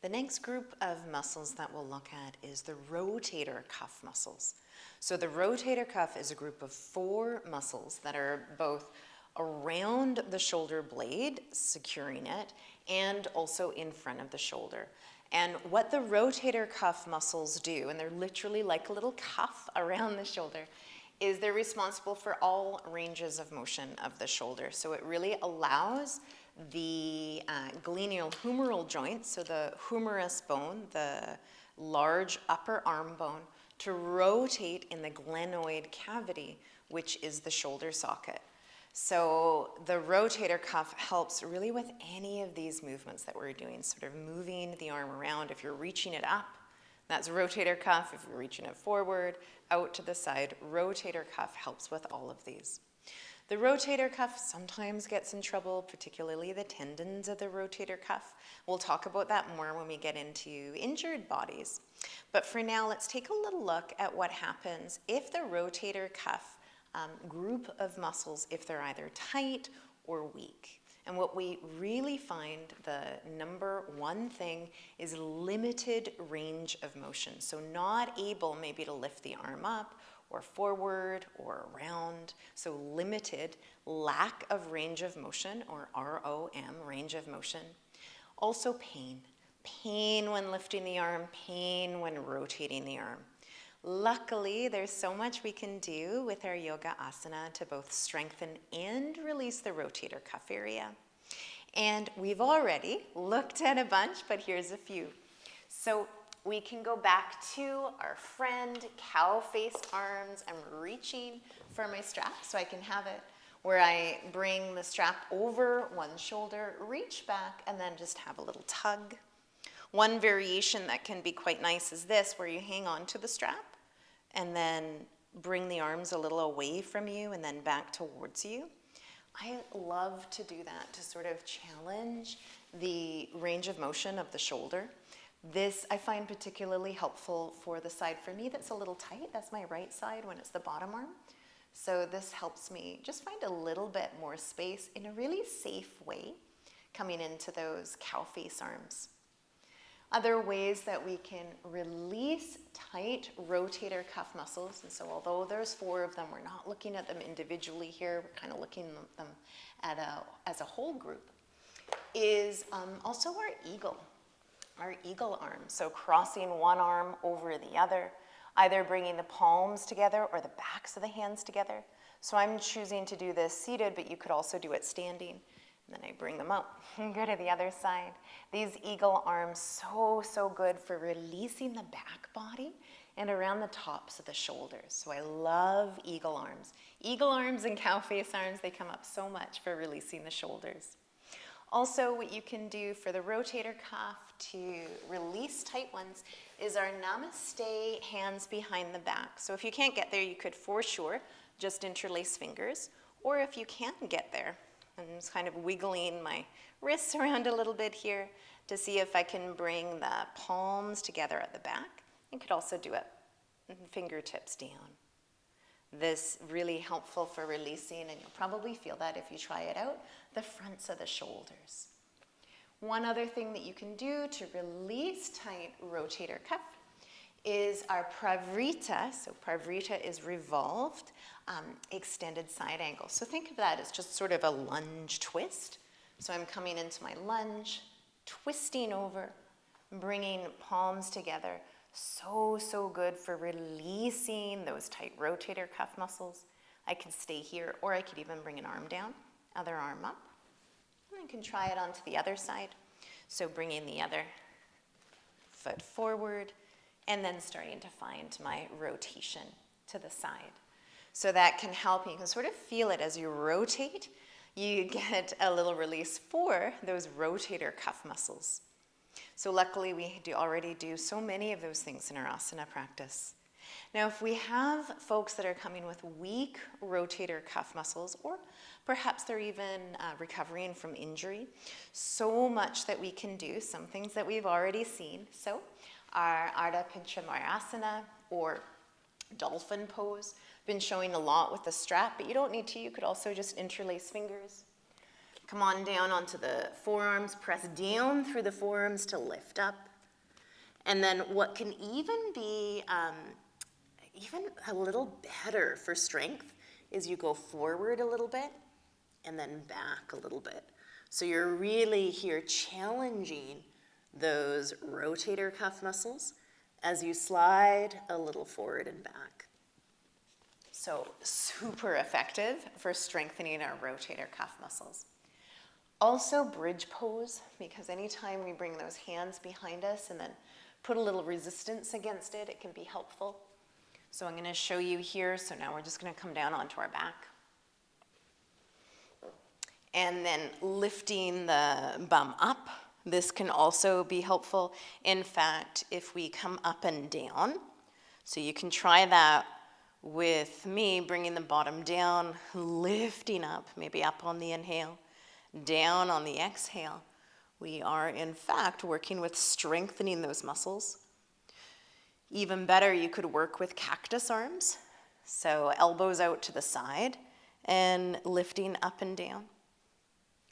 The next group of muscles that we'll look at is the rotator cuff muscles. So the rotator cuff is a group of 4 muscles that are both around the shoulder blade, securing it, and also in front of the shoulder. And what the rotator cuff muscles do, and they're literally like a little cuff around the shoulder, is they're responsible for all ranges of motion of the shoulder. So it really allows the glenohumeral joint, so the humerus bone, the large upper arm bone, to rotate in the glenoid cavity, which is the shoulder socket. So the rotator cuff helps really with any of these movements that we're doing, sort of moving the arm around. If you're reaching it up, that's rotator cuff. If you're reaching it forward, out to the side, rotator cuff helps with all of these. The rotator cuff sometimes gets in trouble, particularly the tendons of the rotator cuff. We'll talk about that more when we get into injured bodies. But for now, let's take a little look at what happens if the rotator cuff group of muscles, if they're either tight or weak. And what we really find, the number one thing, is limited range of motion. So not able maybe to lift the arm up or forward or around. So limited, lack of range of motion, or ROM, range of motion. Also pain. Pain when lifting the arm, pain when rotating the arm. Luckily, there's so much we can do with our yoga asana to both strengthen and release the rotator cuff area. And we've already looked at a bunch, but here's a few. So we can go back to our friend cow-faced arms. I'm reaching for my strap so I can have it, where I bring the strap over one shoulder, reach back, and then just have a little tug. One variation that can be quite nice is this, where you hang on to the strap and then bring the arms a little away from you and then back towards you. I love to do that to sort of challenge the range of motion of the shoulder. This I find particularly helpful for the side for me that's a little tight. That's my right side when it's the bottom arm. So this helps me just find a little bit more space in a really safe way coming into those cow face arms. Other ways that we can release tight rotator cuff muscles, and so although there's 4 of them, we're not looking at them individually here, we're kind of looking at them as a whole group, is also our eagle arm. So crossing one arm over the other, either bringing the palms together or the backs of the hands together. So I'm choosing to do this seated, but you could also do it standing. And then I bring them up and go to the other side. These eagle arms, so good for releasing the back body and around the tops of the shoulders. So I love eagle arms. Eagle arms and cow face arms, they come up so much for releasing the shoulders. Also, what you can do for the rotator cuff to release tight ones is our namaste hands behind the back. So if you can't get there, you could for sure just interlace fingers, or if you can't get there, I'm just kind of wiggling my wrists around a little bit here to see if I can bring the palms together at the back. You could also do it fingertips down. This really helpful for releasing, and you'll probably feel that if you try it out, the fronts of the shoulders. One other thing that you can do to release tight rotator cuff is our pravrita. So pravrita is revolved, extended side angle. So think of that as just sort of a lunge twist. So I'm coming into my lunge, twisting over, bringing palms together. So good for releasing those tight rotator cuff muscles. I can stay here, or I could even bring an arm down, other arm up. And I can try it onto the other side. So bringing the other foot forward, and then starting to find my rotation to the side. So that can help, you can sort of feel it as you rotate, you get a little release for those rotator cuff muscles. So luckily we already do so many of those things in our asana practice. Now if we have folks that are coming with weak rotator cuff muscles, or perhaps they're even recovering from injury, so much that we can do, some things that we've already seen. So our Ardha Pinchamayasana, or dolphin pose, been showing a lot with the strap, but you don't need to. You could also just interlace fingers. Come on down onto the forearms, press down through the forearms to lift up. And then what can even be even a little better for strength is you go forward a little bit and then back a little bit. So you're really here challenging those rotator cuff muscles as you slide a little forward and back. So super effective for strengthening our rotator cuff muscles. Also bridge pose, because anytime we bring those hands behind us and then put a little resistance against it, it can be helpful. So I'm going to show you here. So now we're just going to come down onto our back. And then lifting the bum up. This can also be helpful. In fact, if we come up and down, so you can try that with me, bringing the bottom down, lifting up, maybe up on the inhale, down on the exhale. We are, in fact, working with strengthening those muscles. Even better, you could work with cactus arms. So elbows out to the side and lifting up and down.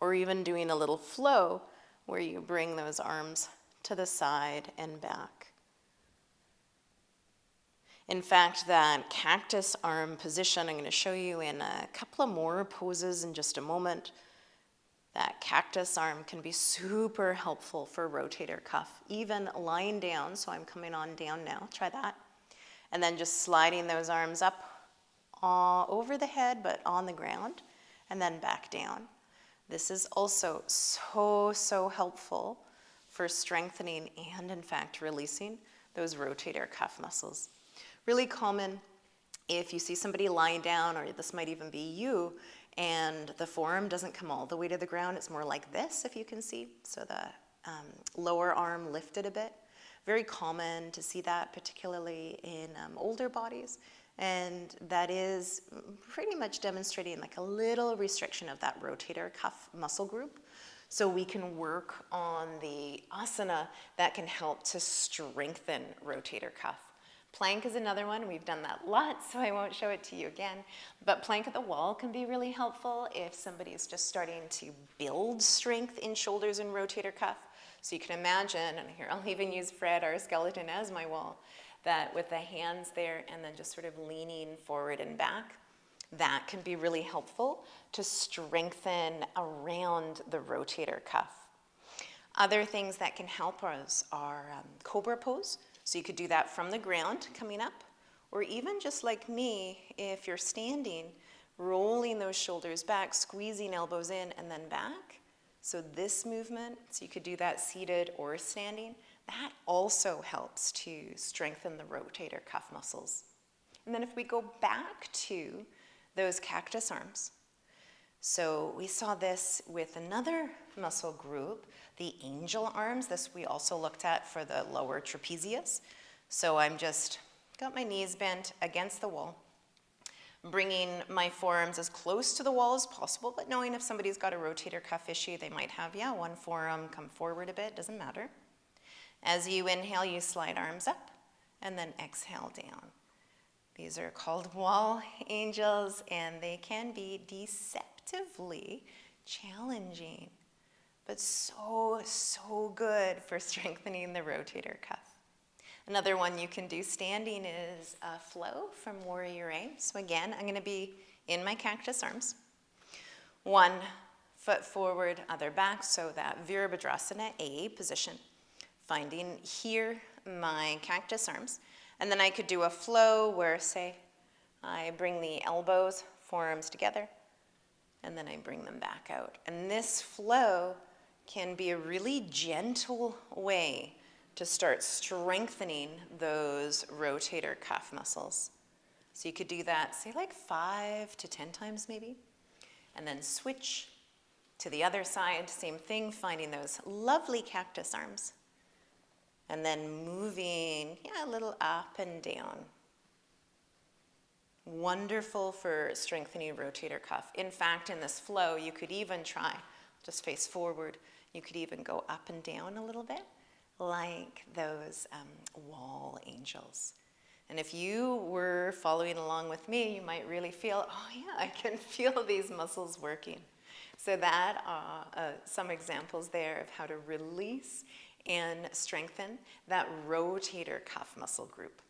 Or even doing a little flow where you bring those arms to the side and back. In fact, that cactus arm position, I'm going to show you in a couple of more poses in just a moment. That cactus arm can be super helpful for rotator cuff, even lying down. So I'm coming on down now, try that. And then just sliding those arms up over the head, but on the ground, and then back down. This is also so helpful for strengthening and, in fact, releasing those rotator cuff muscles. Really common if you see somebody lying down, or this might even be you, and the forearm doesn't come all the way to the ground. It's more like this, if you can see. So the lower arm lifted a bit. Very common to see that, particularly in older bodies. And that is pretty much demonstrating like a little restriction of that rotator cuff muscle group. So we can work on the asana that can help to strengthen rotator cuff. Plank is another one. We've done that lots, so I won't show it to you again. But plank at the wall can be really helpful if somebody is just starting to build strength in shoulders and rotator cuff. So you can imagine, and here I'll even use Fred, our skeleton, as my wall, that with the hands there and then just sort of leaning forward and back, that can be really helpful to strengthen around the rotator cuff. Other things that can help us are cobra pose. So you could do that from the ground, coming up, or even just like me, if you're standing, rolling those shoulders back, squeezing elbows in and then back. So this movement, so you could do that seated or standing, that also helps to strengthen the rotator cuff muscles. And then if we go back to those cactus arms, so we saw this with another muscle group, the angel arms. This we also looked at for the lower trapezius. So I'm just got my knees bent against the wall, bringing my forearms as close to the wall as possible, but knowing if somebody's got a rotator cuff issue, they might have, one forearm come forward a bit, doesn't matter. As you inhale, you slide arms up, and then exhale down. These are called wall angels, and they can be deceptively challenging, but so good for strengthening the rotator cuff. Another one you can do standing is a flow from Warrior A. So again, I'm going to be in my cactus arms. One foot forward, other back, so that Virabhadrasana A position. Finding here my cactus arms. And then I could do a flow where, say, I bring the elbows, forearms together, and then I bring them back out. And this flow can be a really gentle way to start strengthening those rotator cuff muscles. So you could do that, say like 5 to 10 times maybe, and then switch to the other side, same thing, finding those lovely cactus arms, and then moving a little up and down. Wonderful for strengthening rotator cuff. In fact, in this flow, you could even try, just face forward, you could even go up and down a little bit, like those wall angels. And if you were following along with me, you might really feel, oh yeah, I can feel these muscles working. So that are some examples there of how to release and strengthen that rotator cuff muscle group.